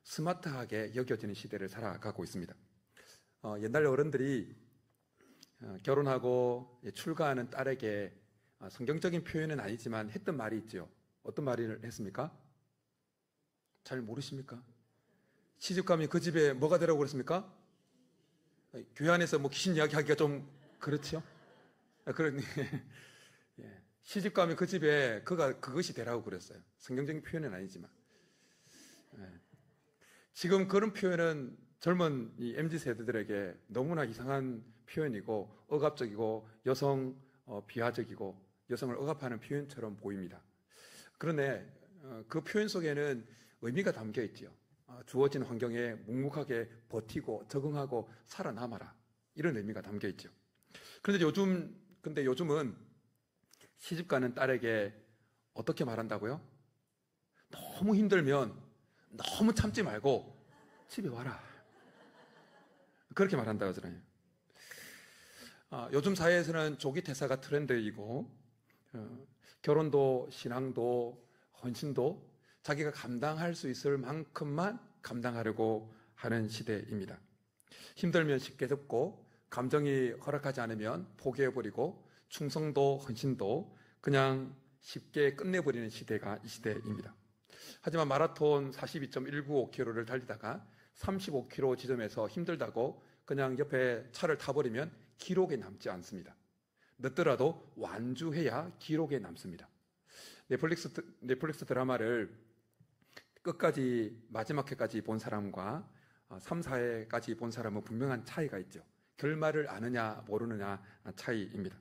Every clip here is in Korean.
스마트하게 여겨지는 시대를 살아가고 있습니다. 옛날 어른들이 결혼하고 출가하는 딸에게 성경적인 표현은 아니지만 했던 말이 있죠. 어떤 말을 했습니까? 잘 모르십니까? 시집가면 그 집에 뭐가 되라고 그랬습니까? 교회 안에서 뭐 귀신 이야기 하기가 좀 그렇죠? 그러니 시집가면 그 집에 그것이 되라고 그랬어요. 성경적인 표현은 아니지만. 지금 그런 표현은 젊은 이 MZ세대들에게 너무나 이상한 표현이고 억압적이고 여성 비하적이고 여성을 억압하는 표현처럼 보입니다. 그런데 그 표현 속에는 의미가 담겨 있죠. 주어진 환경에 묵묵하게 버티고 적응하고 살아남아라. 이런 의미가 담겨 있죠. 그런데 요즘은 시집가는 딸에게 어떻게 말한다고요? 너무 힘들면 너무 참지 말고 집에 와라. 그렇게 말한다고 하잖아요. 요즘 사회에서는 조기 퇴사가 트렌드이고 결혼도 신앙도 헌신도 자기가 감당할 수 있을 만큼만 감당하려고 하는 시대입니다. 힘들면 쉽게 접고 감정이 허락하지 않으면 포기해버리고 충성도 헌신도 그냥 쉽게 끝내버리는 시대가 이 시대입니다. 하지만 마라톤 42.195km를 달리다가 35km 지점에서 힘들다고 그냥 옆에 차를 타버리면 기록에 남지 않습니다. 늦더라도 완주해야 기록에 남습니다. 넷플릭스 드라마를 끝까지 마지막 회까지 본 사람과 3, 4회까지 본 사람은 분명한 차이가 있죠. 결말을 아느냐 모르느냐 차이입니다.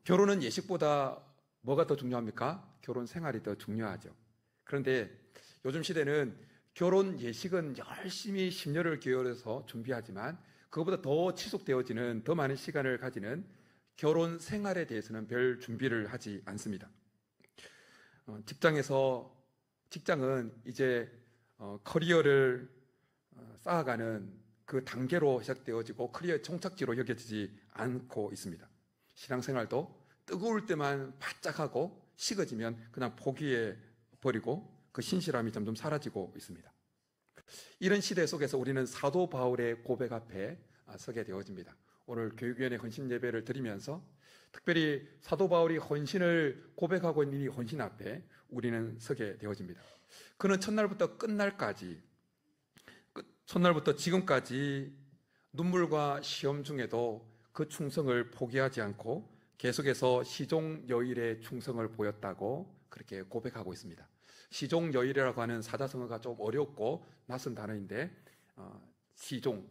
결혼은 예식보다 뭐가 더 중요합니까? 결혼 생활이 더 중요하죠. 그런데 요즘 시대는 결혼 예식은 열심히 심려를 기울여서 준비하지만 그것보다 더 지속되어지는 더 많은 시간을 가지는 결혼 생활에 대해서는 별 준비를 하지 않습니다. 직장은 이제 커리어를 쌓아가는 그 단계로 시작되어지고 커리어의 종착지로 여겨지지 않고 있습니다. 신앙생활도 뜨거울 때만 바짝하고 식어지면 그냥 포기해버리고 그 신실함이 점점 사라지고 있습니다. 이런 시대 속에서 우리는 사도 바울의 고백 앞에 서게 되어집니다. 오늘 교육위원회 헌신 예배를 드리면서 특별히 사도 바울이 헌신을 고백하고 있는 이 헌신 앞에 우리는 서게 되어집니다. 그는 첫날부터 지금까지 눈물과 시험 중에도 그 충성을 포기하지 않고 계속해서 시종여일의 충성을 보였다고 그렇게 고백하고 있습니다. 시종여일이라고 하는 사자성어가 좀 어렵고 낯선 단어인데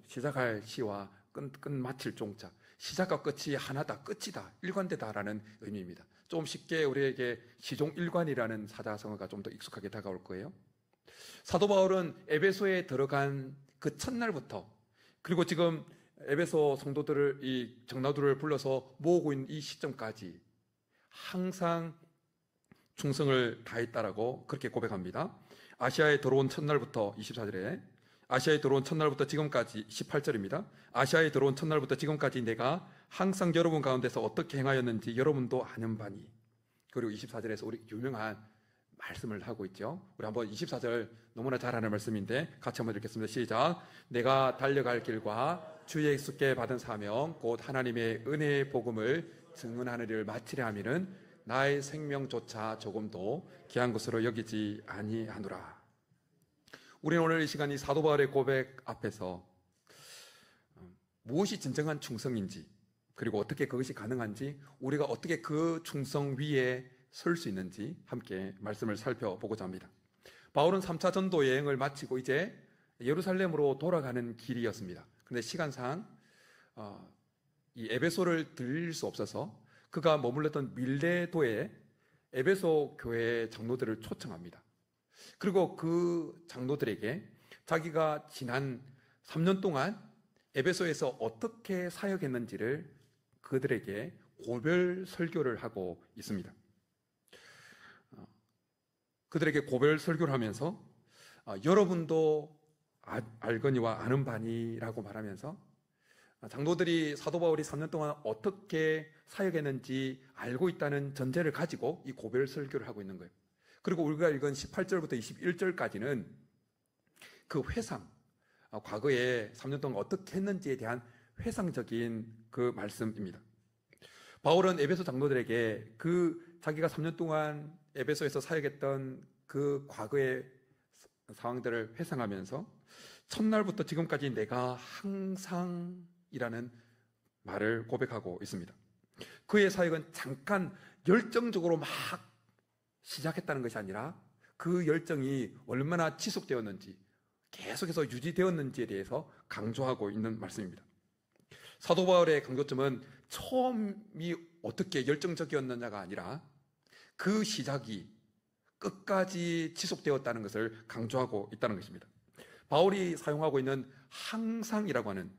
시작할 시와 끝마칠 종자, 시작과 끝이 하나다, 끝이다, 일관되다라는 의미입니다. 좀 쉽게 우리에게 시종일관이라는 사자성어가 좀 더 익숙하게 다가올 거예요. 사도 바울은 에베소에 들어간 그 첫날부터 그리고 지금 에베소 성도들을 이 정라도를 불러서 모으고 있는 이 시점까지 항상 충성을 다했다라고 그렇게 고백합니다. 아시아에 들어온 첫날부터 24절에 아시아에 들어온 첫날부터 지금까지 18절입니다. 아시아에 들어온 첫날부터 지금까지 내가 항상 여러분 가운데서 어떻게 행하였는지 여러분도 아는 바니. 그리고 24절에서 우리 유명한 말씀을 하고 있죠. 우리 한번 24절 너무나 잘 아는 말씀인데 같이 한번 읽겠습니다. 시작. 내가 달려갈 길과 주 예수께 받은 사명 곧 하나님의 은혜의 복음을 증언하는 일을 마치려 하면은 나의 생명조차 조금도 귀한 것으로 여기지 아니하노라. 우리는 오늘 이 시간 이 사도 바울의 고백 앞에서 무엇이 진정한 충성인지 그리고 어떻게 그것이 가능한지 우리가 어떻게 그 충성 위에 설 수 있는지 함께 말씀을 살펴보고자 합니다. 바울은 3차 전도 여행을 마치고 이제 예루살렘으로 돌아가는 길이었습니다. 그런데 시간상 이 에베소를 들릴 수 없어서 그가 머물렀던 밀레도에 에베소 교회 장로들을 초청합니다. 그리고 그 장로들에게 자기가 지난 3년 동안 에베소에서 어떻게 사역했는지를 그들에게 고별 설교를 하고 있습니다. 그들에게 고별 설교를 하면서 여러분도 알거니와 아는 바니라고 말하면서 장로들이 사도 바울이 3년 동안 어떻게 사역했는지 알고 있다는 전제를 가지고 이 고별 설교를 하고 있는 거예요. 그리고 우리가 읽은 18절부터 21절까지는 그 회상, 과거에 3년 동안 어떻게 했는지에 대한 회상적인 그 말씀입니다. 바울은 에베소 장로들에게 그 자기가 3년 동안 에베소에서 사역했던 그 과거의 상황들을 회상하면서 첫날부터 지금까지 내가 항상이라는 말을 고백하고 있습니다. 그의 사역은 잠깐 열정적으로 막 시작했다는 것이 아니라 그 열정이 얼마나 지속되었는지, 계속해서 유지되었는지에 대해서 강조하고 있는 말씀입니다. 사도 바울의 강조점은 처음이 어떻게 열정적이었느냐가 아니라 그 시작이 끝까지 지속되었다는 것을 강조하고 있다는 것입니다. 바울이 사용하고 있는 항상이라고 하는,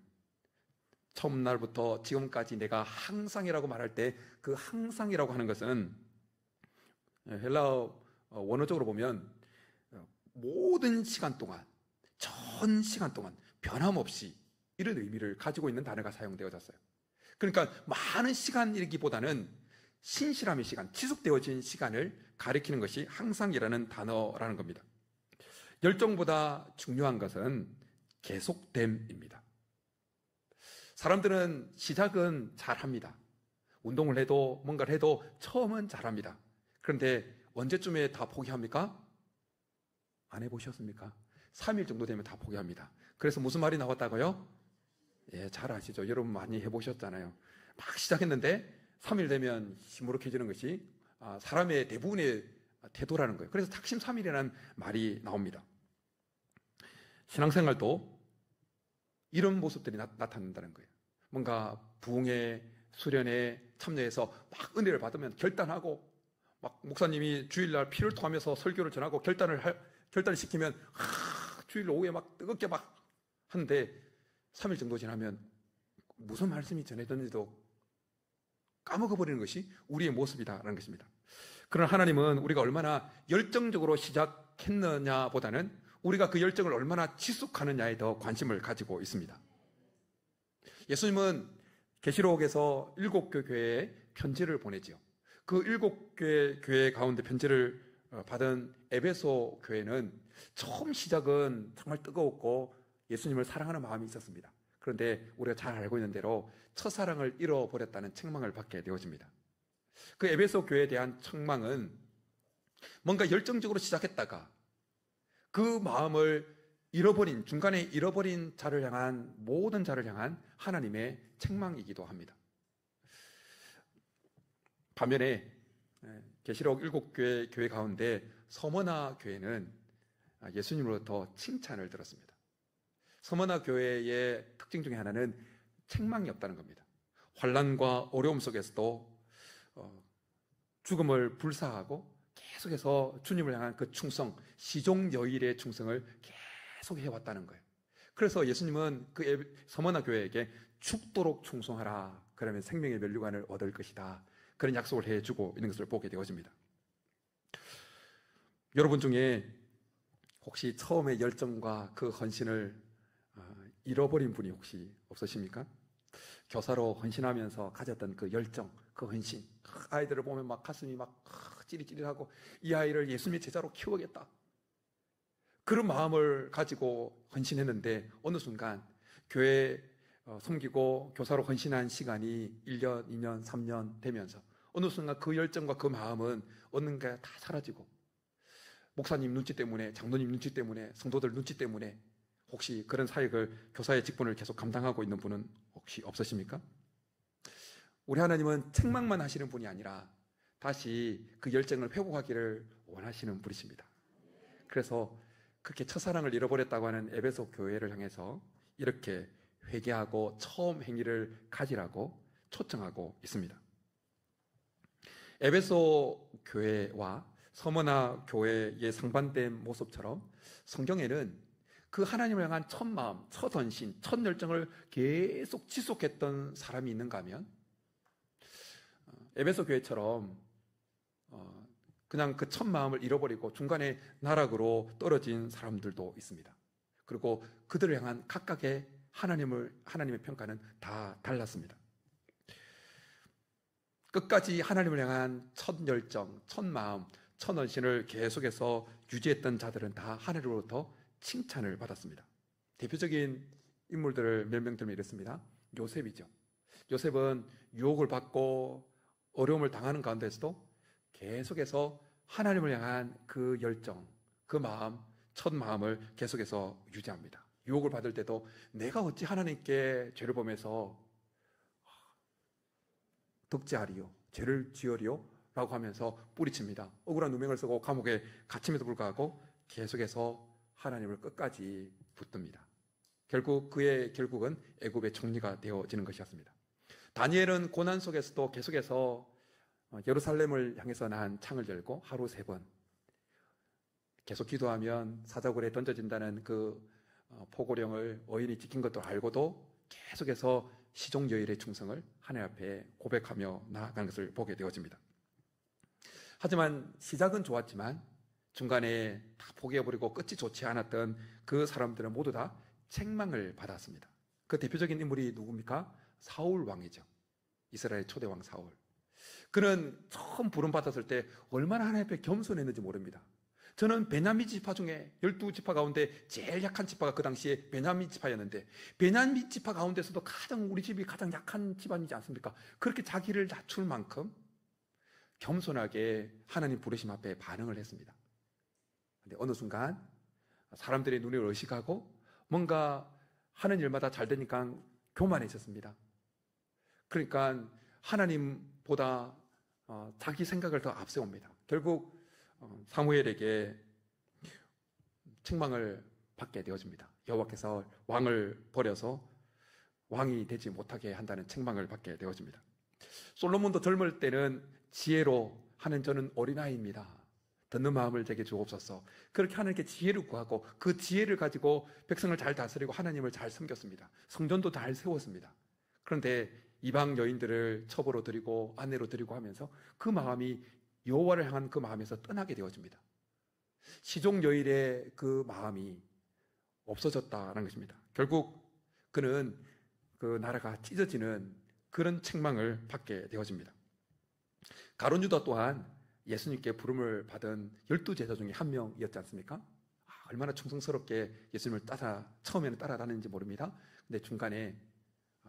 처음 날부터 지금까지 내가 항상이라고 말할 때 그 항상이라고 하는 것은 헬라어 원어적으로 보면 모든 시간 동안, 전 시간 동안 변함없이 이런 의미를 가지고 있는 단어가 사용되어졌어요. 그러니까 많은 시간이기보다는 신실함의 시간, 지속되어진 시간을 가리키는 것이 항상이라는 단어라는 겁니다. 열정보다 중요한 것은 계속됨입니다. 사람들은 시작은 잘합니다. 운동을 해도 뭔가를 해도 처음은 잘합니다. 그런데 언제쯤에 다 포기합니까? 안 해보셨습니까? 3일 정도 되면 다 포기합니다. 그래서 무슨 말이 나왔다고요? 예, 잘 아시죠? 여러분 많이 해보셨잖아요. 막 시작했는데 3일 되면 시무룩해지는 것이 사람의 대부분의 태도라는 거예요. 그래서 탁심삼일이라는 말이 나옵니다. 신앙생활도 이런 모습들이 나타난다는 거예요. 뭔가 부흥회, 수련회 참여해서 막 은혜를 받으면 결단하고, 막 목사님이 주일날 피를 토하면서 설교를 전하고 결단을 시키면 주일 오후에 막 뜨겁게 막 하는데 3일 정도 지나면 무슨 말씀이 전해졌는지도 까먹어버리는 것이 우리의 모습이다라는 것입니다. 그러나 하나님은 우리가 얼마나 열정적으로 시작했느냐보다는 우리가 그 열정을 얼마나 지속하느냐에 더 관심을 가지고 있습니다. 예수님은 계시록에서 7개 교회에 편지를 보내지요. 그 7개 교회 가운데 편지를 받은 에베소 교회는 처음 시작은 정말 뜨거웠고 예수님을 사랑하는 마음이 있었습니다. 그런데 우리가 잘 알고 있는 대로 첫사랑을 잃어버렸다는 책망을 받게 되어집니다. 그 에베소 교회에 대한 책망은 뭔가 열정적으로 시작했다가 그 마음을 중간에 잃어버린 자를 향한, 모든 자를 향한 하나님의 책망이기도 합니다. 반면에 계시록 7교회 교회 가운데 서머나 교회는 예수님으로부터 칭찬을 들었습니다. 서머나 교회의 특징 중에 하나는 책망이 없다는 겁니다. 환난과 어려움 속에서도 죽음을 불사하고 계속해서 주님을 향한 그 충성, 시종여일의 충성을 계속 해왔다는 거예요. 그래서 예수님은 그 서머나 교회에게 죽도록 충성하라, 그러면 생명의 면류관을 얻을 것이다, 그런 약속을 해주고 있는 것을 보게 되어집니다. 여러분 중에 혹시 처음의 열정과 그 헌신을 잃어버린 분이 혹시 없으십니까? 교사로 헌신하면서 가졌던 그 열정, 그 헌신, 아이들을 보면 막 가슴이 막 찌릿찌릿하고 이 아이를 예수님의 제자로 키우겠다, 그런 마음을 가지고 헌신했는데 어느 순간 교회 섬기고 교사로 헌신한 시간이 1년, 2년, 3년 되면서 어느 순간 그 열정과 그 마음은 어딘가에 다 사라지고, 목사님 눈치 때문에, 장로님 눈치 때문에, 성도들 눈치 때문에 혹시 그런 사역을, 교사의 직분을 계속 감당하고 있는 분은 혹시 없으십니까? 우리 하나님은 책망만 하시는 분이 아니라 다시 그 열정을 회복하기를 원하시는 분이십니다. 그래서 그렇게 첫사랑을 잃어버렸다고 하는 에베소 교회를 향해서 이렇게 회개하고 처음 행위를 가지라고 초청하고 있습니다. 에베소 교회와 서머나 교회의 상반된 모습처럼 성경에는 그 하나님을 향한 첫 마음, 첫 헌신, 첫 열정을 계속 지속했던 사람이 있는가 하면 에베소 교회처럼 그냥 그 첫 마음을 잃어버리고 중간에 나락으로 떨어진 사람들도 있습니다. 그리고 그들을 향한 각각의 하나님의 평가는 다 달랐습니다. 끝까지 하나님을 향한 첫 열정, 첫 마음, 첫 헌신을 계속해서 유지했던 자들은 다 하늘로부터 칭찬을 받았습니다. 대표적인 인물들을 몇 명 들면 이렇습니다. 요셉이죠. 요셉은 유혹을 받고 어려움을 당하는 가운데서도 계속해서 하나님을 향한 그 열정, 그 마음, 첫 마음을 계속해서 유지합니다. 유혹을 받을 때도 내가 어찌 하나님께 죄를 범해서 득죄하리요, 죄를 지으리요 라고 하면서 뿌리칩니다. 억울한 누명을 쓰고 감옥에 갇힘에도 불구하고 계속해서 하나님을 끝까지 붙듭니다. 결국 그의 결국은 애굽의 총리가 되어지는 것이었습니다. 다니엘은 고난 속에서도 계속해서 예루살렘을 향해서 난 창을 열고 하루 3번 계속 기도하면 사자굴에 던져진다는 그 포고령을 의인이 지킨 것도 알고도 계속해서 시종여일의 충성을 하나님 앞에 고백하며 나아가는 것을 보게 되어집니다. 하지만 시작은 좋았지만 중간에 다 포기해버리고 끝이 좋지 않았던 그 사람들은 모두 다 책망을 받았습니다. 그 대표적인 인물이 누굽니까? 사울 왕이죠. 이스라엘 초대왕 사울. 그는 처음 부름받았을 때 얼마나 하나님 앞에 겸손했는지 모릅니다. 저는 베냐민 지파 중에 12지파 가운데 제일 약한 지파가 그 당시에 베냐민 지파였는데, 베냐민 지파 가운데서도 가장 우리 집이 가장 약한 집안이지 않습니까? 그렇게 자기를 낮출 만큼 겸손하게 하나님 부르심 앞에 반응을 했습니다. 근데 어느 순간 사람들의 눈을 의식하고 뭔가 하는 일마다 잘 되니까 교만해졌습니다. 그러니까 하나님보다 자기 생각을 더 앞세웁니다. 결국 사무엘에게 책망을 받게 되어집니다. 여호와께서 왕을 버려서 왕이 되지 못하게 한다는 책망을 받게 되어집니다. 솔로몬도 젊을 때는 지혜로 하는 저는 어린아이입니다, 듣는 마음을 제게 주옵소서, 그렇게 하나님께 지혜를 구하고 그 지혜를 가지고 백성을 잘 다스리고 하나님을 잘 섬겼습니다. 성전도 잘 세웠습니다. 그런데 이방 여인들을 첩으로 드리고 아내로 드리고 하면서 그 마음이 여호와를 향한 그 마음에서 떠나게 되어집니다. 시종여일의 그 마음이 없어졌다는 것입니다. 결국 그는 그 나라가 찢어지는 그런 책망을 받게 되어집니다. 가룟 유다 또한 예수님께 부름을 받은 12제자 중에 한 명이었지 않습니까? 얼마나 충성스럽게 예수님을 처음에는 따라다녔는지 모릅니다. 근데 중간에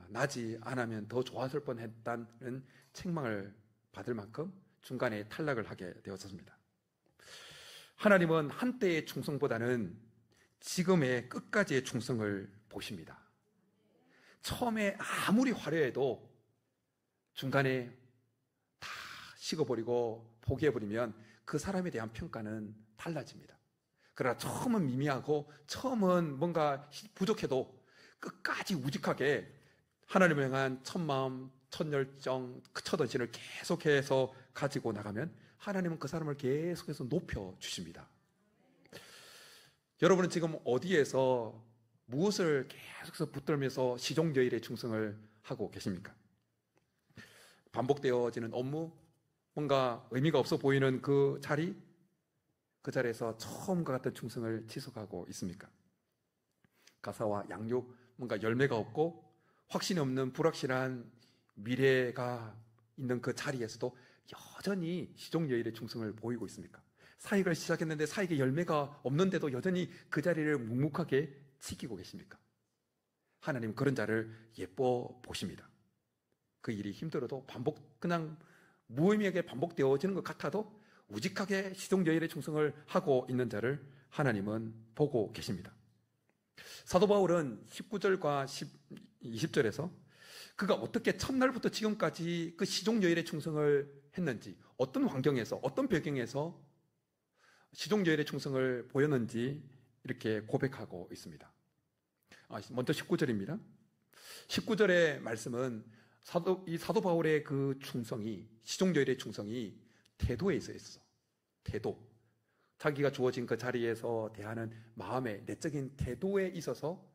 나지 않으면 더 좋았을 뻔했다는 책망을 받을 만큼 중간에 탈락을 하게 되었습니다. 하나님은 한때의 충성보다는 지금의 끝까지의 충성을 보십니다. 처음에 아무리 화려해도 중간에 다 식어버리고 포기해버리면 그 사람에 대한 평가는 달라집니다. 그러나 처음은 미미하고 처음은 뭔가 부족해도 끝까지 우직하게 하나님을 향한 첫 마음, 첫 열정, 첫 의지를 계속해서 가지고 나가면 하나님은 그 사람을 계속해서 높여주십니다. 여러분은 지금 어디에서 무엇을 계속해서 붙들면서 시종여일의 충성을 하고 계십니까? 반복되어지는 업무, 뭔가 의미가 없어 보이는 그 자리, 그 자리에서 처음과 같은 충성을 지속하고 있습니까? 가사와 양육, 뭔가 열매가 없고 확신이 없는 불확실한 미래가 있는 그 자리에서도 여전히 시종여일의 충성을 보이고 있습니까? 사역을 시작했는데 사역에 열매가 없는데도 여전히 그 자리를 묵묵하게 지키고 계십니까? 하나님 그런 자를 예뻐 보십니다. 그 일이 힘들어도 그냥 무의미하게 반복되어지는 것 같아도 우직하게 시종여일의 충성을 하고 있는 자를 하나님은 보고 계십니다. 사도 바울은 19절과 20절에서 그가 어떻게 첫날부터 지금까지 그 시종여일의 충성을 했는지, 어떤 환경에서, 어떤 배경에서 시종여일의 충성을 보였는지 이렇게 고백하고 있습니다. 먼저 19절입니다. 19절의 말씀은 사도 바울의 그 충성이, 시종여일의 충성이 태도에 있어. 태도. 자기가 주어진 그 자리에서 대하는 마음의 내적인 태도에 있어서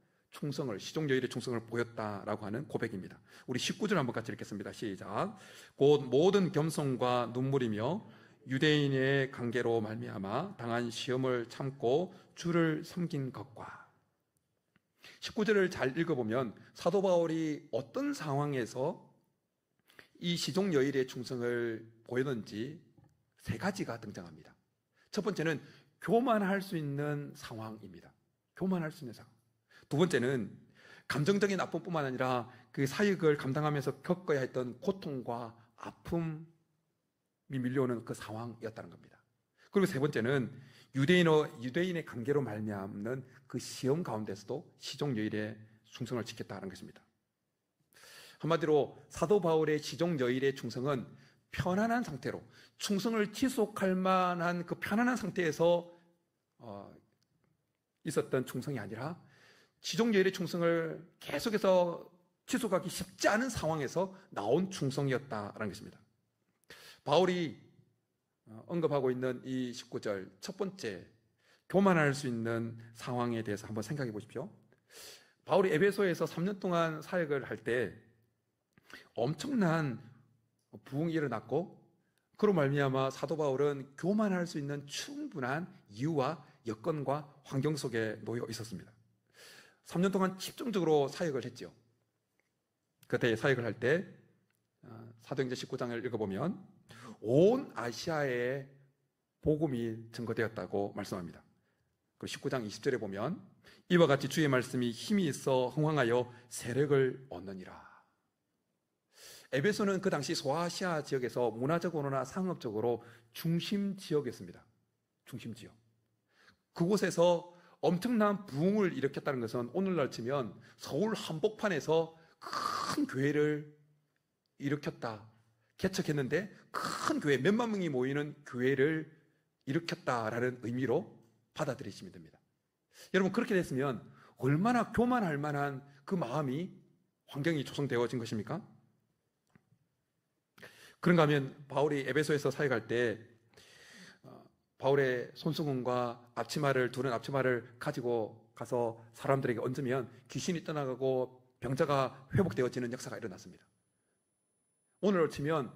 시종여일의 충성을 보였다라고 하는 고백입니다. 우리 19절 한번 같이 읽겠습니다. 시작. 곧 모든 겸손과 눈물이며 유대인의 관계로 말미암아 당한 시험을 참고 주를 섬긴 것과. 19절을 잘 읽어보면 사도 바울이 어떤 상황에서 이 시종여일의 충성을 보였는지 3가지가 등장합니다. 첫 번째는 교만할 수 있는 상황입니다. 교만할 수 있는 상황. 두 번째는 감정적인 아픔뿐만 아니라 그 사역을 감당하면서 겪어야 했던 고통과 아픔이 밀려오는 그 상황이었다는 겁니다. 그리고 세 번째는 유대인의 관계로 말미암는 그 시험 가운데서도 시종여일의 충성을 지켰다는 것입니다. 한마디로 사도 바울의 시종여일의 충성은 편안한 상태로 충성을 지속할 만한 그 편안한 상태에서 있었던 충성이 아니라 시종여일의 충성을 계속해서 지속하기 쉽지 않은 상황에서 나온 충성이었다는 것입니다. 바울이 언급하고 있는 이 19절 첫 번째 교만할 수 있는 상황에 대해서 한번 생각해 보십시오. 바울이 에베소에서 3년 동안 사역을 할 때 엄청난 부흥이 일어났고 그로 말미암아 사도 바울은 교만할 수 있는 충분한 이유와 여건과 환경 속에 놓여 있었습니다. 3년 동안 집중적으로 사역을 했죠. 그때 사역을 할 때 사도행전 19장을 읽어보면 온 아시아에 복음이 증거되었다고 말씀합니다. 그리고 19장 20절에 보면 이와 같이 주의 말씀이 힘이 있어 흥황하여 세력을 얻느니라. 에베소는 그 당시 소아시아 지역에서 문화적으로나 상업적으로 중심 지역이었습니다. 중심 지역. 그곳에서 엄청난 부흥을 일으켰다는 것은 오늘날 치면 서울 한복판에서 큰 교회를 일으켰다, 개척했는데 큰 교회, 몇만 명이 모이는 교회를 일으켰다라는 의미로 받아들이시면 됩니다. 여러분, 그렇게 됐으면 얼마나 교만할 만한 그 마음이, 환경이 조성되어진 것입니까? 그런가 하면 바울이 에베소에서 사역할 때 바울의 손수건과 앞치마를, 두른 앞치마를 가지고 가서 사람들에게 얹으면 귀신이 떠나가고 병자가 회복되어지는 역사가 일어났습니다. 오늘로 치면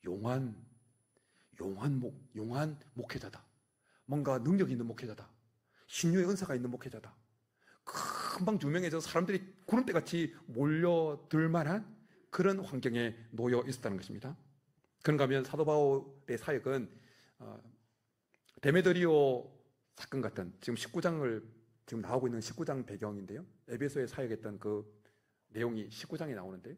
용한 목회자다, 뭔가 능력 있는 목회자다, 신유의 은사가 있는 목회자다, 금방 유명해져서 사람들이 구름대같이 몰려들 만한 그런 환경에 놓여 있었다는 것입니다. 그런가 하면 사도 바울의 사역은 데메드리오 사건 같은, 지금 19장을 지금 나오고 있는 19장 배경인데요, 에베소에 사역했던 그 내용이 19장에 나오는데,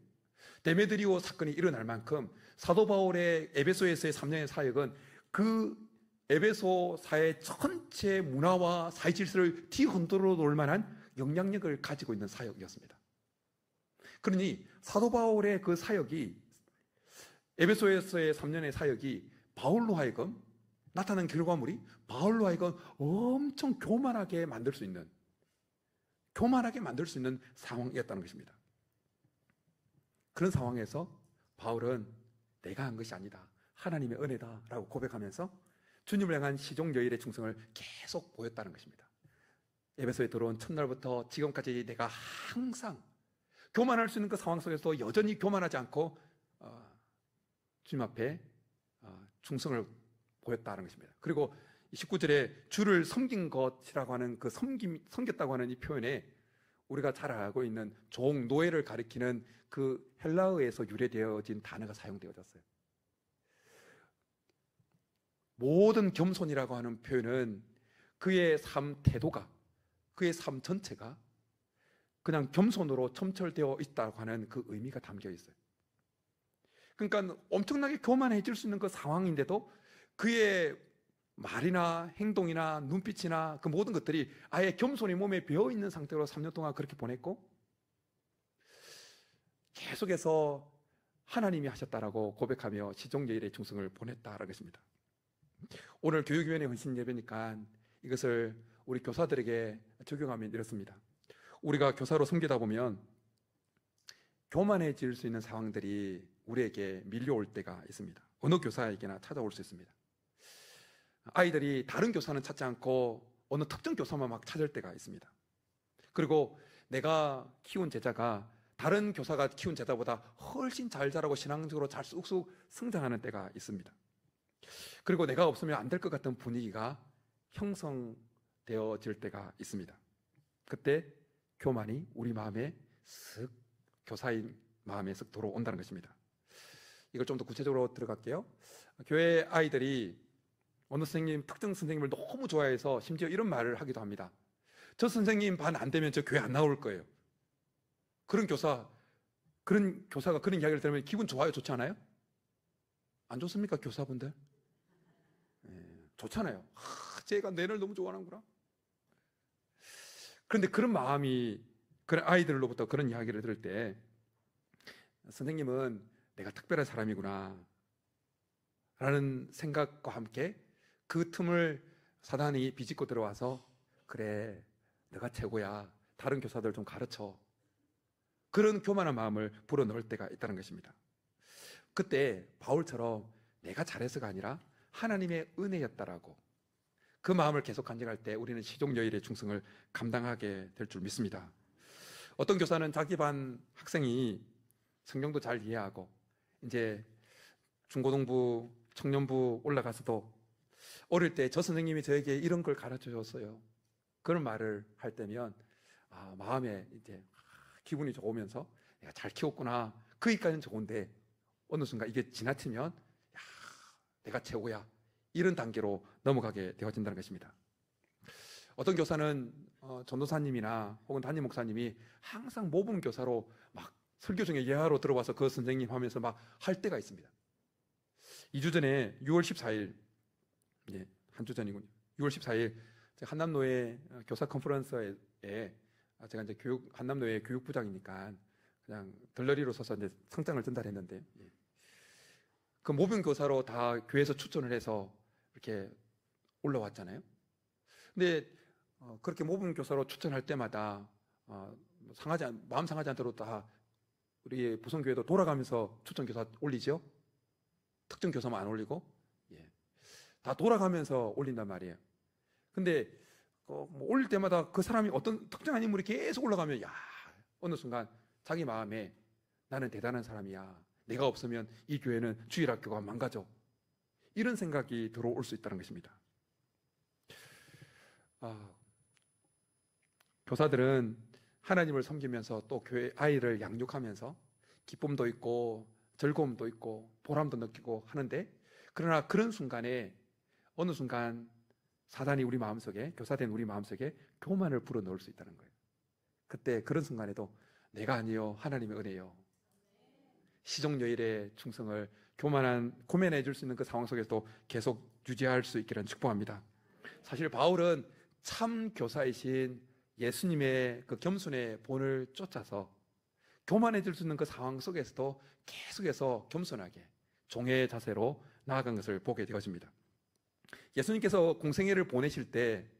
데메드리오 사건이 일어날 만큼 사도 바울의 에베소에서의 3년의 사역은 그 에베소 사회 전체 문화와 사회 질서를 뒤흔들어 놓을 만한 영향력을 가지고 있는 사역이었습니다. 그러니 사도 바울의 그 사역이, 에베소에서의 3년의 사역이 바울로 하여금, 나타난 결과물이 바울로 하여금 엄청 교만하게 만들 수 있는 상황이었다는 것입니다. 그런 상황에서 바울은 내가 한 것이 아니다, 하나님의 은혜다 라고 고백하면서 주님을 향한 시종여일의 충성을 계속 보였다는 것입니다. 에베소에 들어온 첫날부터 지금까지 내가 항상 교만할 수 있는 그 상황 속에서 여전히 교만하지 않고 주님 앞에 충성을 보였다는 것입니다. 그리고 19절에 주를 섬긴 것이라고 하는 그 섬겼다고 하는 이 표현에 우리가 잘 알고 있는 종, 노예를 가리키는 그 헬라어에서 유래되어진 단어가 사용되어졌어요. 모든 겸손이라고 하는 표현은 그의 삶 태도가, 그의 삶 전체가 그냥 겸손으로 첨철되어 있다고 하는 그 의미가 담겨 있어요. 그러니까 엄청나게 교만해질 수 있는 그 상황인데도 그의 말이나 행동이나 눈빛이나 그 모든 것들이 아예 겸손이 몸에 배어있는 상태로 3년 동안 그렇게 보냈고, 계속해서 하나님이 하셨다라고 고백하며 시종여일의 충성을 보냈다라는 것입니다. 오늘 교육위원회 헌신 예배니까 이것을 우리 교사들에게 적용하면 이렇습니다. 우리가 교사로 섬기다 보면 교만해질 수 있는 상황들이 우리에게 밀려올 때가 있습니다. 어느 교사에게나 찾아올 수 있습니다. 아이들이 다른 교사는 찾지 않고 어느 특정 교사만 막 찾을 때가 있습니다. 그리고 내가 키운 제자가 다른 교사가 키운 제자보다 훨씬 잘 자라고 신앙적으로 잘 쑥쑥 성장하는 때가 있습니다. 그리고 내가 없으면 안 될 것 같은 분위기가 형성되어질 때가 있습니다. 그때 교만이 우리 마음에 쓱, 교사인 마음에 쓱 들어온다는 것입니다. 이걸 좀 더 구체적으로 들어갈게요. 교회 아이들이 어느 선생님, 특정 선생님을 너무 좋아해서 심지어 이런 말을 하기도 합니다. 저 선생님 반 안 되면 저 교회 안 나올 거예요. 그런 교사가 그런 이야기를 들으면 기분 좋아요, 좋지 않아요? 안 좋습니까, 교사분들? 좋잖아요. 쟤가 내를 너무 좋아하는구나. 그런데 그런 마음이, 그런 아이들로부터 그런 이야기를 들을 때 선생님은 내가 특별한 사람이구나 라는 생각과 함께 그 틈을 사단이 비집고 들어와서 그래, 내가 최고야, 다른 교사들 좀 가르쳐, 그런 교만한 마음을 불어넣을 때가 있다는 것입니다. 그때 바울처럼 내가 잘해서가 아니라 하나님의 은혜였다라고 그 마음을 계속 간직할 때 우리는 시종여일의 충성을 감당하게 될 줄 믿습니다. 어떤 교사는 자기 반 학생이 성경도 잘 이해하고 이제 중고등부, 청년부 올라가서도 어릴 때 저 선생님이 저에게 이런 걸 가르쳐 줬어요, 그런 말을 할 때면 마음에 이제 기분이 좋으면서 내가 잘 키웠구나, 거기까지는 좋은데 어느 순간 이게 지나치면 내가 최고야, 이런 단계로 넘어가게 되어진다는 것입니다. 어떤 교사는 전도사님이나 혹은 담임 목사님이 항상 모범 교사로 막 설교 중에 예화로 들어와서 그 선생님 하면서 막 할 때가 있습니다. 2주 전에 6월 14일, 한 주 전이군요. 6월 14일 한남노회 교사 컨퍼런스에 제가 이제 한남노회 교육부장이니까 그냥 덜러리로 서서 이제 상장을 전달했는데, 그 모범 교사로 다 교회에서 추천을 해서 이렇게 올라왔잖아요. 근데 그렇게 모범 교사로 추천할 때마다 마음 상하지 않도록 다 우리 부성교회도 돌아가면서 추천 교사 올리죠. 특정 교사만 안 올리고 다 돌아가면서 올린단 말이에요. 근데 올릴 때마다 그 사람이 어떤 특정한 인물이 계속 올라가면 어느 순간 자기 마음에 나는 대단한 사람이야, 내가 없으면 이 교회는 주일학교가 망가져, 이런 생각이 들어올 수 있다는 것입니다. 교사들은 하나님을 섬기면서 또 교회 아이를 양육하면서 기쁨도 있고 즐거움도 있고 보람도 느끼고 하는데, 그러나 그런 순간에 어느 순간 사단이 우리 마음속에, 교사된 우리 마음속에 교만을 불어넣을 수 있다는 거예요. 그때 그런 순간에도 내가 아니요 하나님의 은혜요, 시종여일의 충성을 고면해 줄 수 있는 그 상황 속에서도 계속 유지할 수 있기를 축복합니다. 사실 바울은 참 교사이신 예수님의 그 겸손의 본을 쫓아서 교만해 줄 수 있는 그 상황 속에서도 계속해서 겸손하게 종의 자세로 나아간 것을 보게 되어집니다. 예수님께서 공생애를 보내실 때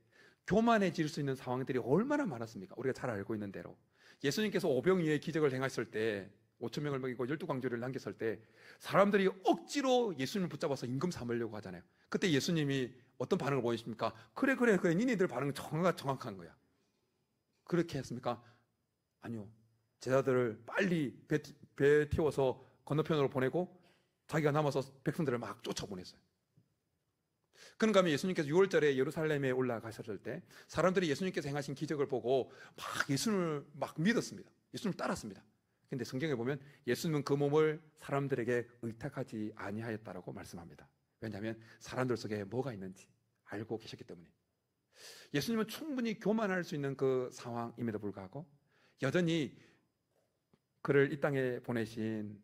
교만해질 수 있는 상황들이 얼마나 많았습니까? 우리가 잘 알고 있는 대로 예수님께서 오병이어의 기적을 행하실 때 5천 명을 먹이고 12광주리를 남겼을 때 사람들이 억지로 예수님을 붙잡아서 임금 삼으려고 하잖아요. 그때 예수님이 어떤 반응을 보이십니까? 그래 니네들 반응은 정확한 거야. 그렇게 했습니까? 아니요. 제자들을 빨리 배 태워서 건너편으로 보내고 자기가 남아서 백성들을 막 쫓아보냈어요. 그런가 하면 예수님께서 6월절에 예루살렘에 올라가셨을 때 사람들이 예수님께서 행하신 기적을 보고 막 예수님을 막 믿었습니다. 예수님을 따랐습니다. 근데 성경에 보면 예수님은 그 몸을 사람들에게 의탁하지 아니하였다라고 말씀합니다. 왜냐하면 사람들 속에 뭐가 있는지 알고 계셨기 때문에. 예수님은 충분히 교만할 수 있는 그 상황임에도 불구하고 여전히 그를 이 땅에 보내신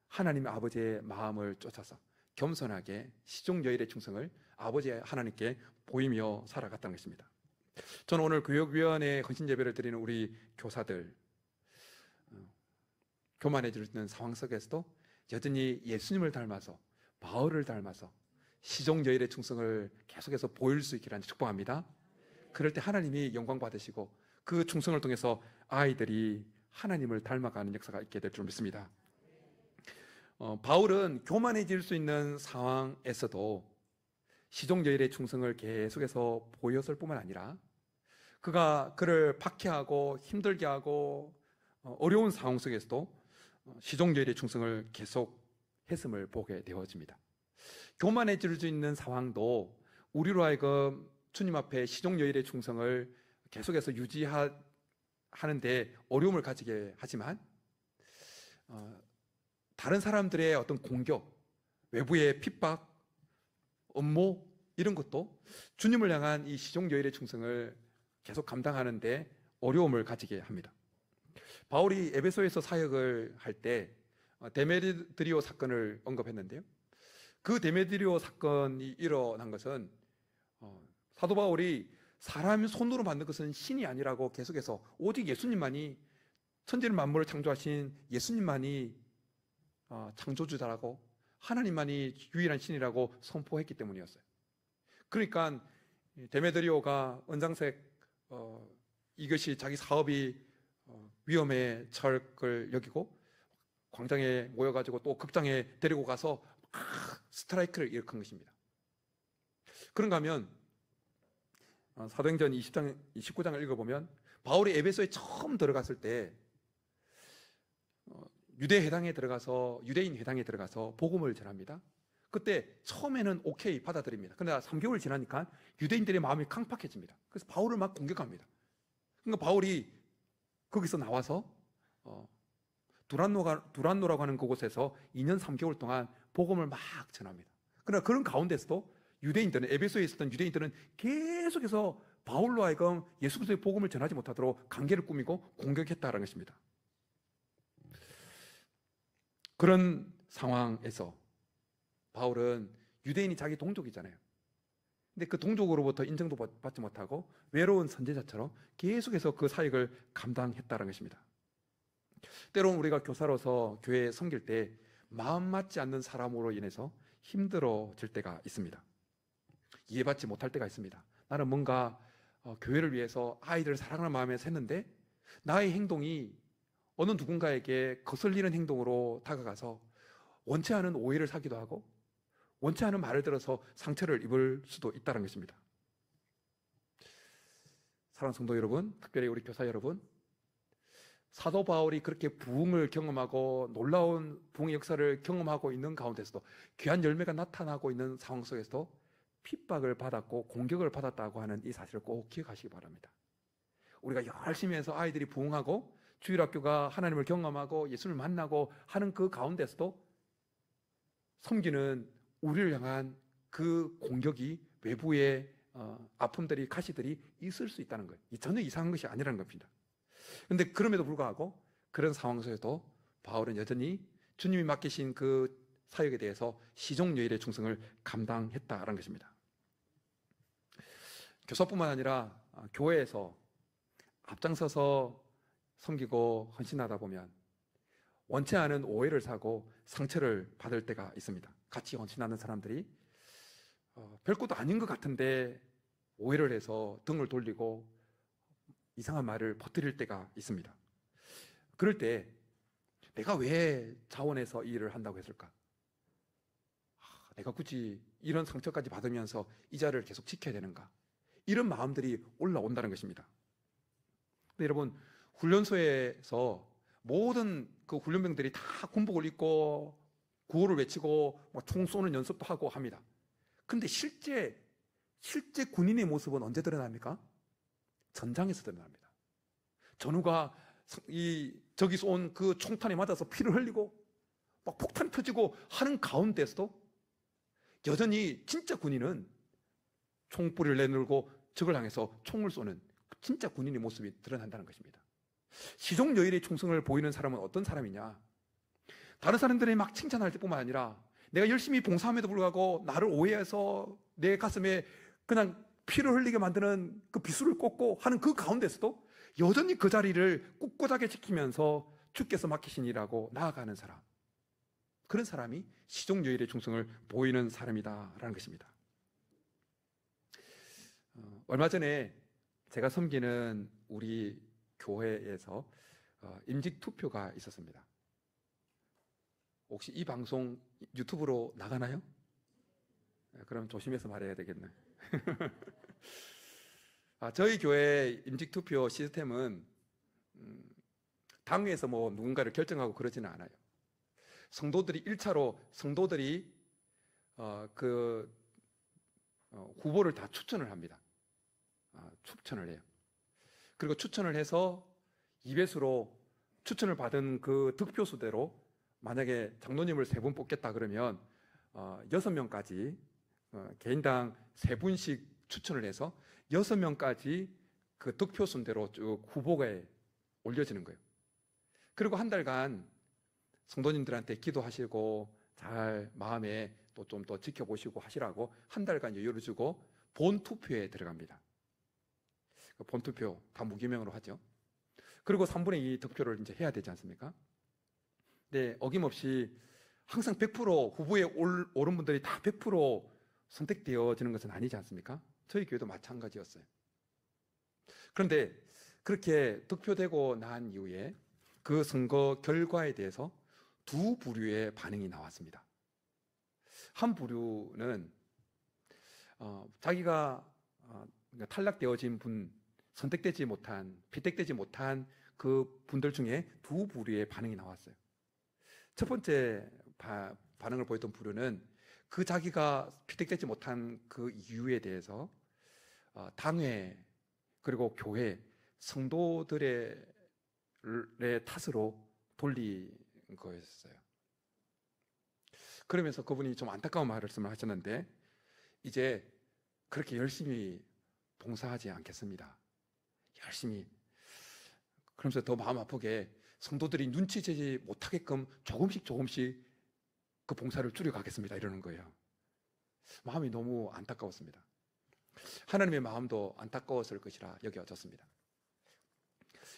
하나님의 아버지의 마음을 쫓아서 겸손하게 시종여일의 충성을 아버지 하나님께 보이며 살아갔다는 것입니다. 저는 오늘 교육위원회 헌신예배를 드리는 우리 교사들, 교만해지는 상황 속에서도 여전히 예수님을 닮아서, 바울을 닮아서 시종여일의 충성을 계속해서 보일 수 있기를 축복합니다. 그럴 때 하나님이 영광 받으시고 그 충성을 통해서 아이들이 하나님을 닮아가는 역사가 있게 될 줄 믿습니다. 바울은 교만해질 수 있는 상황에서도 시종여일의 충성을 계속해서 보였을 뿐만 아니라 그가 그를 박해하고 힘들게 하고 어려운 상황 속에서도 시종여일의 충성을 계속 했음을 보게 되어집니다. 교만해질 수 있는 상황도 우리로 하여금 주님 앞에 시종여일의 충성을 계속해서 유지하는데 어려움을 가지게 하지만 다른 사람들의 어떤 공격, 외부의 핍박, 업무, 이런 것도 주님을 향한 이 시종여일의 충성을 계속 감당하는데 어려움을 가지게 합니다. 바울이 에베소에서 사역을 할 때 데메드리오 사건을 언급했는데요. 그 데메드리오 사건이 일어난 것은 사도 바울이 사람 손으로 만든 것은 신이 아니라고 계속해서 오직 예수님만이, 천지를 만물을 창조하신 예수님만이 창조주다라고, 하나님만이 유일한 신이라고 선포했기 때문이었어요. 그러니까 데메드리오가 은장색 이것이 자기 사업이 위험에 처할 걸 여기고 광장에 모여가지고 또 극장에 데리고 가서 스트라이크를 일으킨 것입니다. 그런가 하면 사도행전 29장을 읽어보면 바울이 에베소에 처음 들어갔을 때 유대인 회당에 들어가서 복음을 전합니다. 그때 처음에는 오케이 받아들입니다. 그러나 3개월 지나니까 유대인들의 마음이 강팍해집니다. 그래서 바울을 막 공격합니다. 그러니까 바울이 거기서 나와서 두란노라고 하는 그곳에서 2년 3개월 동안 복음을 막 전합니다. 그러나 그런 가운데서도 에베소에 있었던 유대인들은 계속해서 바울로 하여금 예수 그리스도의 복음을 전하지 못하도록 관계를 꾸미고 공격했다는 것입니다. 그런 상황에서 바울은 유대인이 자기 동족이잖아요. 근데 그 동족으로부터 인정도 받지 못하고 외로운 선지자처럼 계속해서 그 사역을 감당했다는 것입니다. 때로는 우리가 교사로서 교회에 섬길 때 마음 맞지 않는 사람으로 인해서 힘들어질 때가 있습니다. 이해받지 못할 때가 있습니다. 나는 뭔가 교회를 위해서 아이들을 사랑하는 마음에서 했는데 나의 행동이 어느 누군가에게 거슬리는 행동으로 다가가서 원치 않은 오해를 사기도 하고 원치 않은 말을 들어서 상처를 입을 수도 있다는 것입니다. 사랑하는 성도 여러분, 특별히 우리 교사 여러분, 사도 바울이 그렇게 부흥을 경험하고 놀라운 부흥의 역사를 경험하고 있는 가운데서도 귀한 열매가 나타나고 있는 상황 속에서도 핍박을 받았고 공격을 받았다고 하는 이 사실을 꼭 기억하시기 바랍니다. 우리가 열심히 해서 아이들이 부흥하고 주일학교가 하나님을 경험하고 예수를 만나고 하는 그 가운데서도 섬기는 우리를 향한 그 공격이, 외부의 아픔들이, 가시들이 있을 수 있다는 거예요. 전혀 이상한 것이 아니라는 겁니다. 그런데 그럼에도 불구하고 그런 상황 속에서도 바울은 여전히 주님이 맡기신 그 사역에 대해서 시종여일의 충성을 감당했다라는 것입니다. 교사뿐만 아니라 교회에서 앞장서서 섬기고 헌신하다 보면 원치 않은 오해를 사고 상처를 받을 때가 있습니다. 같이 헌신하는 사람들이 별것도 아닌 것 같은데 오해를 해서 등을 돌리고 이상한 말을 퍼뜨릴 때가 있습니다. 그럴 때 내가 왜 자원해서 이 일을 한다고 했을까? 내가 굳이 이런 상처까지 받으면서 이 자리를 계속 지켜야 되는가? 이런 마음들이 올라온다는 것입니다. 근데 여러분, 훈련소에서 모든 그 훈련병들이 다 군복을 입고 구호를 외치고 총 쏘는 연습도 하고 합니다. 근데 실제 군인의 모습은 언제 드러납니까? 전장에서 드러납니다. 전우가 저기 쏜 그 총탄에 맞아서 피를 흘리고 막 폭탄이 터지고 하는 가운데서도 여전히 진짜 군인은 총불을 내밀고 적을 향해서 총을 쏘는 진짜 군인의 모습이 드러난다는 것입니다. 시종여일의 충성을 보이는 사람은 어떤 사람이냐? 다른 사람들이 막 칭찬할 때뿐만 아니라 내가 열심히 봉사함에도 불구하고 나를 오해해서 내 가슴에 그냥 피를 흘리게 만드는 그 비수를 꽂고 하는 그 가운데서도 여전히 그 자리를 꿋꿋하게 지키면서 주께서 맡기신 일하고 나아가는 사람, 그런 사람이 시종여일의 충성을 보이는 사람이다라는 것입니다. 얼마 전에 제가 섬기는 우리 교회에서 임직 투표가 있었습니다. 혹시 이 방송 유튜브로 나가나요? 그럼 조심해서 말해야 되겠네. 저희 교회 임직 투표 시스템은 당회에서 누군가를 결정하고 그러지는 않아요. 성도들이 1차로 그 후보를 다 추천을 합니다. 추천을 해요. 그리고 추천을 해서 2배수로 추천을 받은 그 득표수대로 만약에 장로님을 3분 뽑겠다 그러면 6명까지 개인당 3분씩 추천을 해서 6명까지 그 득표 순대로 쭉 후보가에 올려지는 거예요. 그리고 한 달간 성도님들한테 기도하시고 잘 마음에 또 좀 더 지켜보시고 하시라고 한 달간 여유를 주고 본투표에 들어갑니다. 본투표 다 무기명으로 하죠. 그리고 3분의 2 득표를 이제 해야 되지 않습니까? 네, 어김없이 항상 100% 후보에 오른 분들이 다 100% 선택되어지는 것은 아니지 않습니까? 저희 교회도 마찬가지였어요. 그런데 그렇게 득표되고 난 이후에 그 선거 결과에 대해서 두 부류의 반응이 나왔습니다. 한 부류는 자기가 탈락되어진 분, 선택되지 못한, 피택되지 못한 그 분들 중에 두 부류의 반응이 나왔어요. 첫 번째 반응을 보였던 부류는 그 자기가 피택되지 못한 그 이유에 대해서 당회 그리고 교회 성도들의 탓으로 돌린 거였어요. 그러면서 그분이 좀 안타까운 말씀을 하셨는데, 이제 그렇게 열심히 봉사하지 않겠습니다. 열심히. 그러면서 더 마음 아프게 성도들이 눈치채지 못하게끔 조금씩 그 봉사를 줄여가겠습니다, 이러는 거예요. 마음이 너무 안타까웠습니다. 하나님의 마음도 안타까웠을 것이라 여겨졌습니다.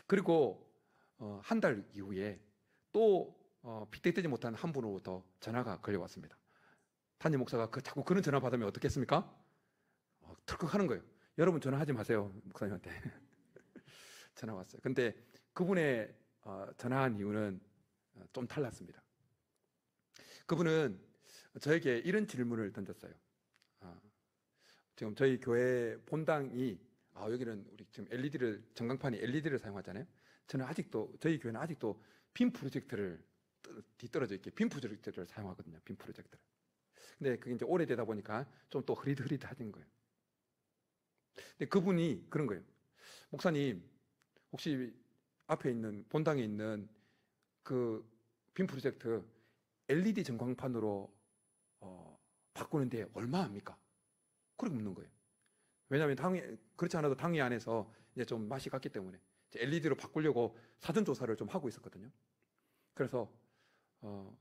그리고 한 달 이후에 또 피택되지 못한 한 분으로부터 전화가 걸려왔습니다. 담임 목사가 자꾸 그런 전화 받으면 어떻겠습니까? 털컥 하는 거예요. 여러분 전화하지 마세요, 목사님한테. 전화 왔어요. 근데 그분의 전화한 이유는 좀 달랐습니다. 그분은 저에게 이런 질문을 던졌어요. 지금 저희 교회 본당이 여기는 우리 지금 전광판이 LED를 사용하잖아요. 저희 교회는 아직도 빔 프로젝터를 뒤떨어져 있게 빔 프로젝터를 사용하거든요. 빔 프로젝터를. 근데 그게 이제 오래되다 보니까 좀 또 흐릿흐릿해진 거예요. 근데 그분이 그런 거예요. 목사님, 혹시 앞에 있는 본당에 있는 그 빔 프로젝터 LED 전광판으로 바꾸는데 얼마 합니까? 그렇게 묻는 거예요. 왜냐하면 그렇지 않아도 당회 안에서 이제 좀 맛이 갔기 때문에 LED로 바꾸려고 사전 조사를 좀 하고 있었거든요. 그래서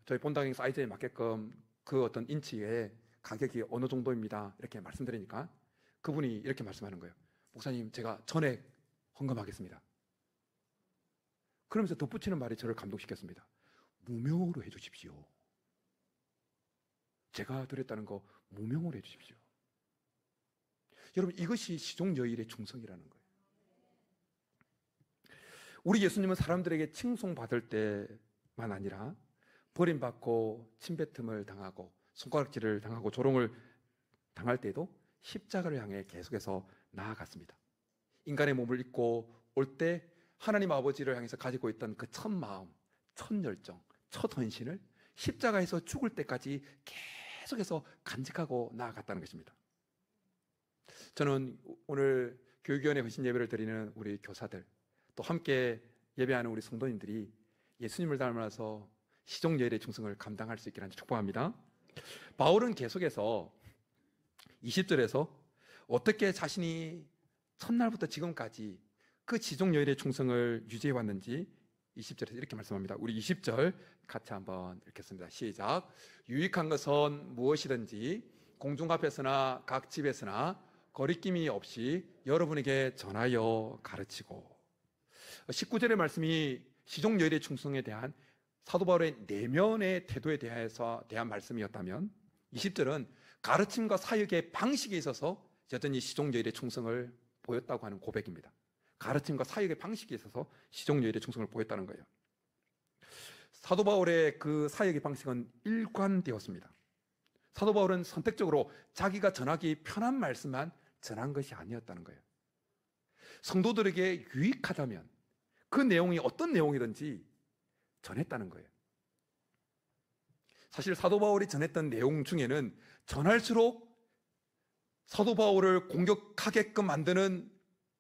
저희 본당의 사이즈에 맞게끔 그 어떤 인치의 가격이 어느 정도입니다, 이렇게 말씀드리니까 그분이 이렇게 말씀하는 거예요. 목사님, 제가 전액 헌금하겠습니다. 그러면서 덧붙이는 말이 저를 감동시켰습니다. 무명으로 해주십시오. 제가 드렸다는 거 무명으로 해주십시오. 여러분, 이것이 시종여일의 충성이라는 거예요. 우리 예수님은 사람들에게 칭송받을 때만 아니라 버림받고 침뱉음을 당하고 손가락질을 당하고 조롱을 당할 때에도 십자가를 향해 계속해서 나아갔습니다. 인간의 몸을 입고 올 때 하나님 아버지를 향해서 가지고 있던 그 첫 마음, 첫 열정, 첫 헌신을 십자가에서 죽을 때까지 계속해서 간직하고 나아갔다는 것입니다. 저는 오늘 교육위원회 헌신 예배를 드리는 우리 교사들, 또 함께 예배하는 우리 성도님들이 예수님을 닮아서 시종여일의 충성을 감당할 수 있기를 축복합니다. 바울은 계속해서 20절에서 어떻게 자신이 첫날부터 지금까지 그 시종여일의 충성을 유지해 왔는지 20절에서 이렇게 말씀합니다. 우리 20절 같이 한번 읽겠습니다. 시작. 유익한 것은 무엇이든지 공중 앞에서나 각 집에서나 거리낌이 없이 여러분에게 전하여 가르치고. 19절의 말씀이 시종여일의 충성에 대한 사도 바울의 내면의 태도에 대한 말씀이었다면 20절은 가르침과 사역의 방식에 있어서 여전히 시종여일의 충성을 보였다고 하는 고백입니다. 가르침과 사역의 방식에 있어서 시종여일의 충성을 보였다는 거예요. 사도 바울의 그 사역의 방식은 일관되었습니다. 사도 바울은 선택적으로 자기가 전하기 편한 말씀만 전한 것이 아니었다는 거예요. 성도들에게 유익하다면 그 내용이 어떤 내용이든지 전했다는 거예요. 사실 사도 바울이 전했던 내용 중에는 전할수록 사도 바울을 공격하게끔 만드는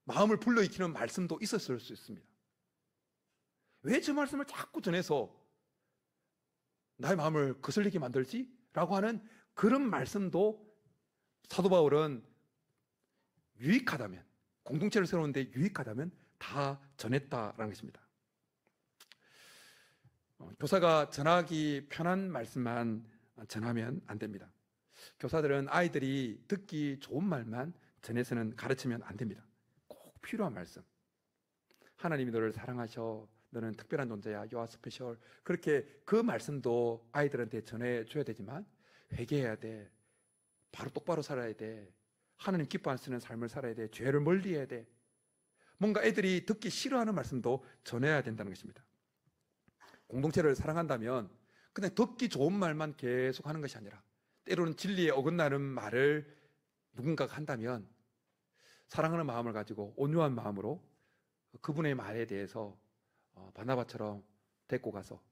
마음을 불러일으키는 말씀도 있었을 수 있습니다. 왜 저 말씀을 자꾸 전해서 나의 마음을 거슬리게 만들지? 라고 하는 그런 말씀도 사도 바울은 유익하다면, 공동체를 세우는데 유익하다면 다 전했다라는 것입니다. 교사가 전하기 편한 말씀만 전하면 안 됩니다. 교사들은 아이들이 듣기 좋은 말만 전해서는 가르치면 안 됩니다. 꼭 필요한 말씀. 하나님이 너를 사랑하셔. 너는 특별한 존재야. You are special. 그렇게 그 말씀도 아이들한테 전해줘야 되지만 회개해야 돼. 바로 똑바로 살아야 돼. 하나님 기뻐하시는 삶을 살아야 돼. 죄를 멀리해야 돼. 뭔가 애들이 듣기 싫어하는 말씀도 전해야 된다는 것입니다. 공동체를 사랑한다면 그냥 듣기 좋은 말만 계속 하는 것이 아니라 때로는 진리에 어긋나는 말을 누군가가 한다면 사랑하는 마음을 가지고 온유한 마음으로 그분의 말에 대해서 바나바처럼 데리고 가서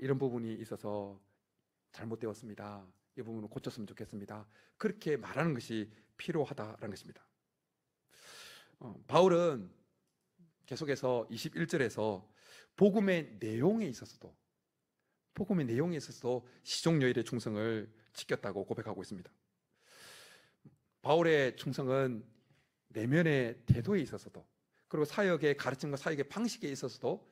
이런 부분이 있어서 잘못되었습니다. 이 부분을 고쳤으면 좋겠습니다. 그렇게 말하는 것이 필요하다라는 것입니다. 바울은 계속해서 21절에서 복음의 내용에 있어서도 시종여일의 충성을 지켰다고 고백하고 있습니다. 바울의 충성은 내면의 태도에 있어서도, 그리고 사역의 가르침과 사역의 방식에 있어서도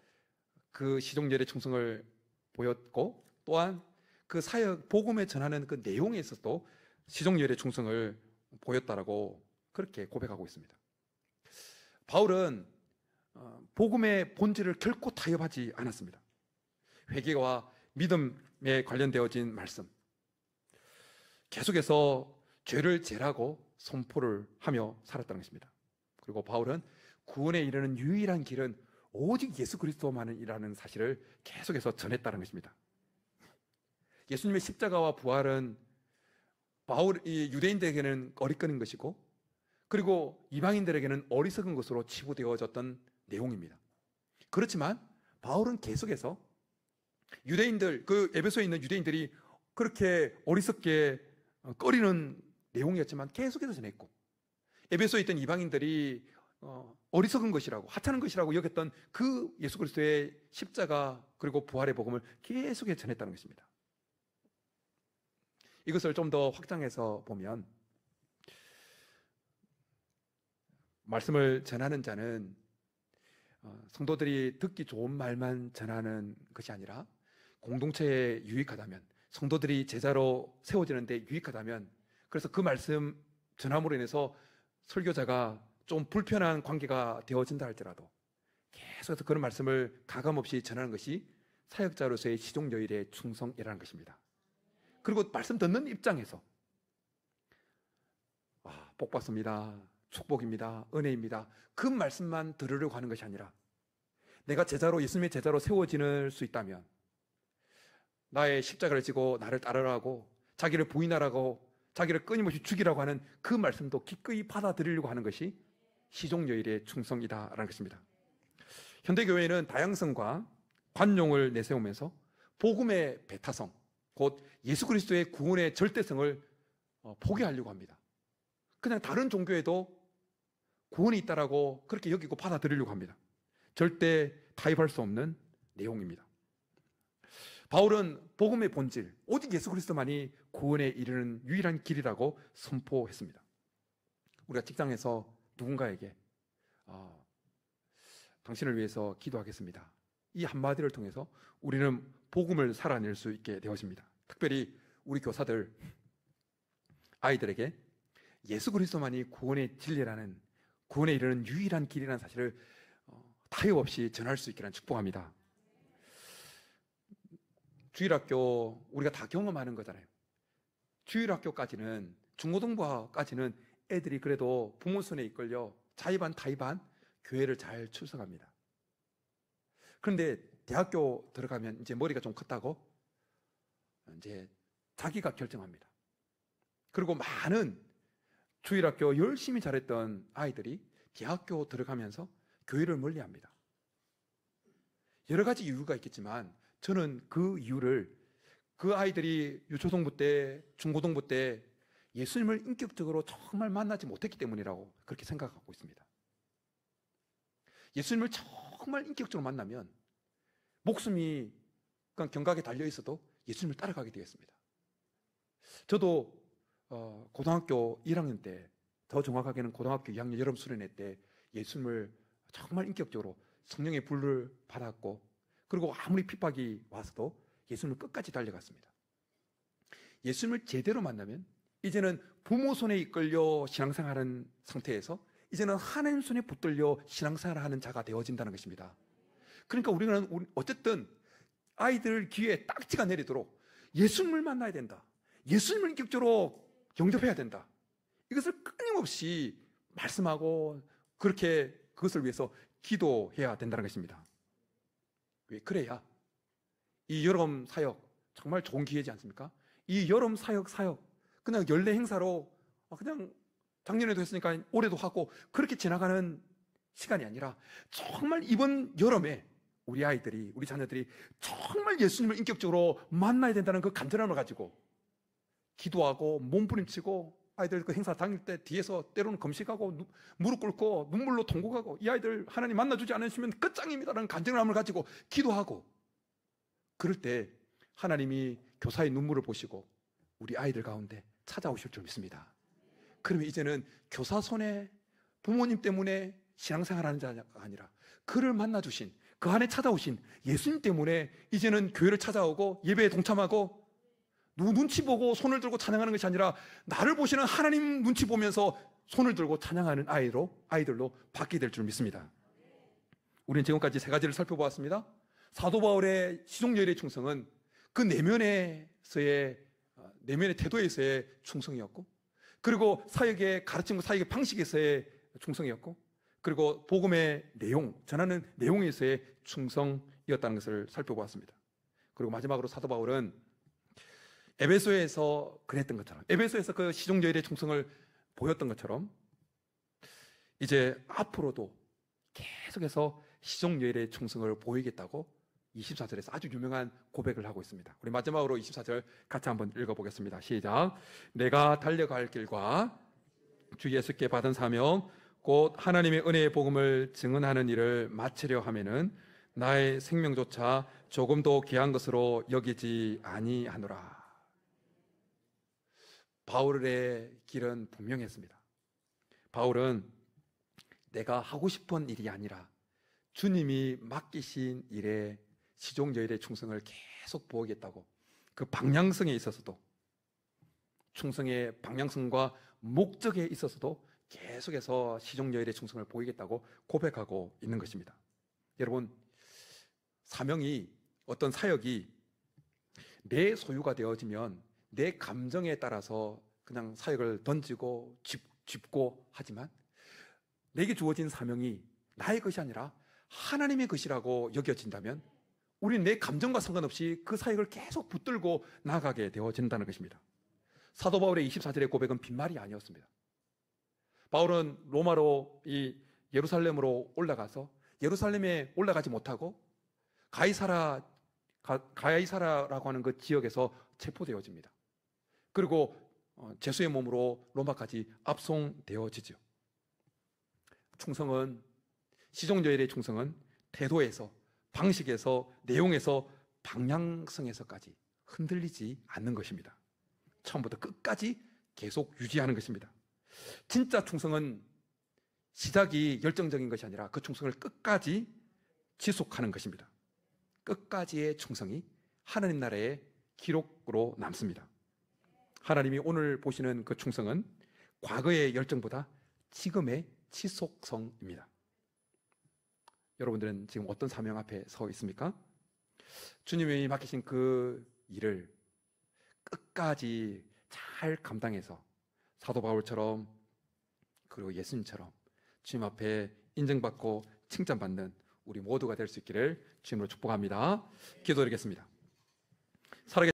그 시종여일의 충성을 보였고, 또한 그 사역 복음에 전하는 그 내용에 있어서도 시종여일의 충성을 보였다라고 그렇게 고백하고 있습니다. 바울은 복음의 본질을 결코 타협하지 않았습니다. 회개와 믿음에 관련되어진 말씀, 계속해서 죄를 제라고 선포를 하며 살았다는 것입니다. 그리고 바울은 구원에 이르는 유일한 길은 오직 예수 그리스도만이라는 사실을 계속해서 전했다는 것입니다. 예수님의 십자가와 부활은 유대인들에게는 어리석은 것이고, 그리고 이방인들에게는 어리석은 것으로 치부되어졌던 내용입니다. 그렇지만 바울은 계속해서 유대인들, 그 에베소에 있는 유대인들이 그렇게 어리석게 꺼리는 내용이었지만 계속해서 전했고, 에베소에 있던 이방인들이 어리석은 것이라고, 하찮은 것이라고 여겼던 그 예수 그리스도의 십자가 그리고 부활의 복음을 계속해서 전했다는 것입니다. 이것을 좀 더 확장해서 보면, 말씀을 전하는 자는 성도들이 듣기 좋은 말만 전하는 것이 아니라 공동체에 유익하다면, 성도들이 제자로 세워지는데 유익하다면, 그래서 그 말씀 전함으로 인해서 설교자가 좀 불편한 관계가 되어진다 할지라도 계속해서 그런 말씀을 가감없이 전하는 것이 사역자로서의 시종여일의 충성이라는 것입니다. 그리고 말씀 듣는 입장에서 복 받습니다, 축복입니다, 은혜입니다, 그 말씀만 들으려고 하는 것이 아니라 내가 예수님의 제자로 세워질 수 있다면 나의 십자가를 지고 나를 따르라고, 자기를 부인하라고, 자기를 끊임없이 죽이라고 하는 그 말씀도 기꺼이 받아들이려고 하는 것이 시종여일의 충성이다라는 것입니다. 현대교회는 다양성과 관용을 내세우면서 복음의 배타성, 곧 예수 그리스도의 구원의 절대성을 포기하려고 합니다. 그냥 다른 종교에도 구원이 있다라고 그렇게 여기고 받아들이려고 합니다. 절대 타협할 수 없는 내용입니다. 바울은 복음의 본질, 오직 예수 그리스도만이 구원에 이르는 유일한 길이라고 선포했습니다. 우리가 직장에서 누군가에게 당신을 위해서 기도하겠습니다, 이 한마디를 통해서 우리는 복음을 살아낼 수 있게 되어집니다. 특별히 우리 교사들, 아이들에게 예수 그리스도만이 구원의 진리라는, 구원에 이르는 유일한 길이라는 사실을 타협 없이 전할 수 있기를 축복합니다. 주일학교 우리가 다 경험하는 거잖아요. 주일학교까지는, 중고등부까지는 애들이 그래도 부모 손에 이끌려 자의반 타의반 교회를 잘 출석합니다. 그런데 대학교 들어가면 이제 머리가 좀 컸다고 이제 자기가 결정합니다. 그리고 많은 주일학교 열심히 잘했던 아이들이 대학교 들어가면서 교회를 멀리합니다. 여러 가지 이유가 있겠지만 저는 그 이유를, 그 아이들이 유초등부 때, 중고등부 때 예수님을 인격적으로 정말 만나지 못했기 때문이라고 그렇게 생각하고 있습니다. 예수님을 정말 인격적으로 만나면 목숨이 그냥 경각에 달려 있어도 예수님을 따라가게 되겠습니다. 저도 고등학교 1학년 때, 더 정확하게는 고등학교 2학년 여름 수련회 때 예수님을 정말 인격적으로 성령의 불을 받았고, 그리고 아무리 핍박이 와서도 예수님을 끝까지 달려갔습니다. 예수님을 제대로 만나면 이제는 부모 손에 이끌려 신앙생활하는 상태에서 이제는 하나님 손에 붙들려 신앙생활하는 자가 되어진다는 것입니다. 그러니까 우리는 어쨌든 아이들 귀에 딱지가 내리도록 예수님을 만나야 된다, 예수님을 인격적으로 영접해야 된다, 이것을 끊임없이 말씀하고 그렇게 그것을 위해서 기도해야 된다는 것입니다. 왜? 그래야 이 여름 사역 정말 좋은 기회지 않습니까? 이 여름 사역 그냥 연례 행사로 그냥 작년에도 했으니까 올해도 하고 그렇게 지나가는 시간이 아니라 정말 이번 여름에 우리 아이들이, 우리 자녀들이 정말 예수님을 인격적으로 만나야 된다는 그 간절함을 가지고 기도하고 몸부림치고, 아이들 그 행사 다닐 때 뒤에서 때로는 금식하고 무릎 꿇고 눈물로 통곡하고, 이 아이들 하나님 만나주지 않으시면 끝장입니다라는 간절함을 가지고 기도하고, 그럴 때 하나님이 교사의 눈물을 보시고 우리 아이들 가운데 찾아오실 줄 믿습니다. 그러면 이제는 교사 손에 부모님 때문에 신앙생활하는 자가 아니라 그를 만나주신, 그 안에 찾아오신 예수님 때문에 이제는 교회를 찾아오고 예배에 동참하고, 누구 눈치 보고 손을 들고 찬양하는 것이 아니라 나를 보시는 하나님 눈치 보면서 손을 들고 찬양하는 아이들로 바뀌게 될 줄 믿습니다. 우리는 지금까지 세 가지를 살펴보았습니다. 사도 바울의 시종열의 충성은 그 내면의 태도에서의 충성이었고, 그리고 사역의 가르침과 사역의 방식에서의 충성이었고, 그리고 복음의 내용, 전하는 내용에서의 충성이었다는 것을 살펴보았습니다. 그리고 마지막으로 사도 바울은 에베소에서 그랬던 것처럼, 에베소에서 그 시종열의 충성을 보였던 것처럼 이제 앞으로도 계속해서 시종열의 충성을 보이겠다고 24절에서 아주 유명한 고백을 하고 있습니다. 우리 마지막으로 24절 같이 한번 읽어보겠습니다. 시작. 내가 달려갈 길과 주 예수께 받은 사명 곧 하나님의 은혜의 복음을 증언하는 일을 마치려 하면은 나의 생명조차 조금도 귀한 것으로 여기지 아니하노라. 바울의 길은 분명했습니다. 바울은 내가 하고 싶은 일이 아니라 주님이 맡기신 일에 시종열의 충성을 계속 보이겠다고, 그 방향성에 있어서도, 충성의 방향성과 목적에 있어서도 계속해서 시종열의 충성을 보이겠다고 고백하고 있는 것입니다. 여러분, 사명이, 어떤 사역이 내 소유가 되어지면 내 감정에 따라서 그냥 사역을 던지고 짚고 하지만, 내게 주어진 사명이 나의 것이 아니라 하나님의 것이라고 여겨진다면 우리는 내 감정과 상관없이 그 사역을 계속 붙들고 나가게 되어진다는 것입니다. 사도 바울의 24절의 고백은 빈말이 아니었습니다. 바울은 로마로 예루살렘으로 올라가서 예루살렘에 올라가지 못하고 가이사라라고 하는 그 지역에서 체포되어집니다. 그리고 제수의 몸으로 로마까지 압송되어지죠. 충성은, 시종열의 충성은 태도에서, 방식에서, 내용에서, 방향성에서까지 흔들리지 않는 것입니다. 처음부터 끝까지 계속 유지하는 것입니다. 진짜 충성은 시작이 열정적인 것이 아니라 그 충성을 끝까지 지속하는 것입니다. 끝까지의 충성이 하나님 나라의 기록으로 남습니다. 하나님이 오늘 보시는 그 충성은 과거의 열정보다 지금의 지속성입니다. 여러분들은 지금 어떤 사명 앞에 서 있습니까? 주님이 맡기신 그 일을 끝까지 잘 감당해서 사도 바울처럼, 그리고 예수님처럼 주님 앞에 인정받고 칭찬받는 우리 모두가 될 수 있기를 주님으로 축복합니다. 기도드리겠습니다.